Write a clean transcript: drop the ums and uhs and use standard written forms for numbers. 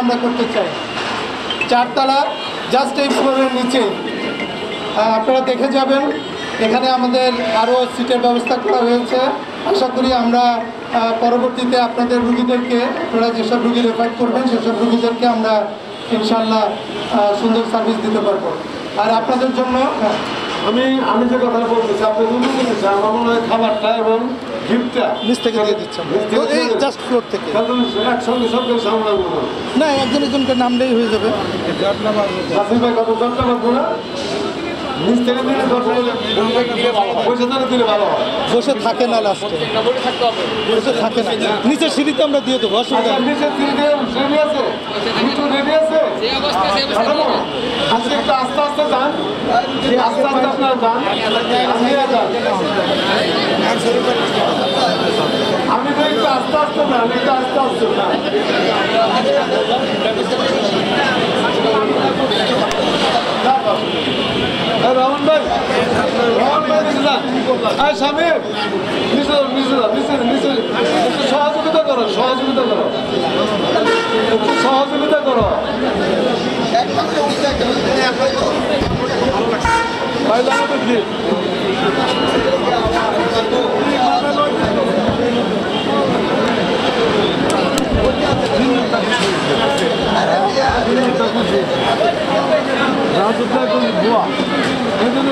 আমরা করতে চাই। 4 তলা জাস্ট এই ফ্লোরের নিচে আপনারা দেখে যাবেন। এখানে আমাদের আরও সিটের ব্যবস্থা করা হয়েছে। আশা করি আমরা পরবর্তীতে আপনাদের রুগীদেরকে, আপনারা যেসব রুগী রেফার করবেন সেসব রুগীদেরকে আমরা ইনশাল্লাহ সুন্দর সার্ভিস দিতে পারবো। আর আপনাদের জন্য আমি যে কথা বলতেছি আপনি দুটো জিনিস, আমার মনে হয় খাবারটা এবং গিফটটা নিচ থেকে দিয়ে দিচ্ছি, এই জাস্ট ফ্লোর থেকে একসঙ্গে সব কিছু সামলাবো না, একজন একজনকে নামলেই হয়ে যাবে। রাসিম ভাই কত জটটা পারবো না, নিচ থেকে দিলে পয়সা দিলে ভালো হয়। বসে থাকে না, লাস্টে বসে থাকে না, নিচের সিঁড়িতে আমরা দিয়ে দেবো, অসুবিধা নেই। নিচের সিঁড়িতে রেডি আছে, দুটো রেডি আছে, আজকে একটু আস্তে আস্তে যান, আস্তে আস্তে আপনারা যান, আমি তো একটু আস্তে আস্তে না, একটু আস্তে আস্তে না। রহমান ভাই, নিচে যান। স্বামী নিচে একটু সহযোগিতা করো, সহযোগিতা করো, একটু সহযোগিতা করো। ভাই জানাবো কি রাজুদা কোন বুয়া এই জন্য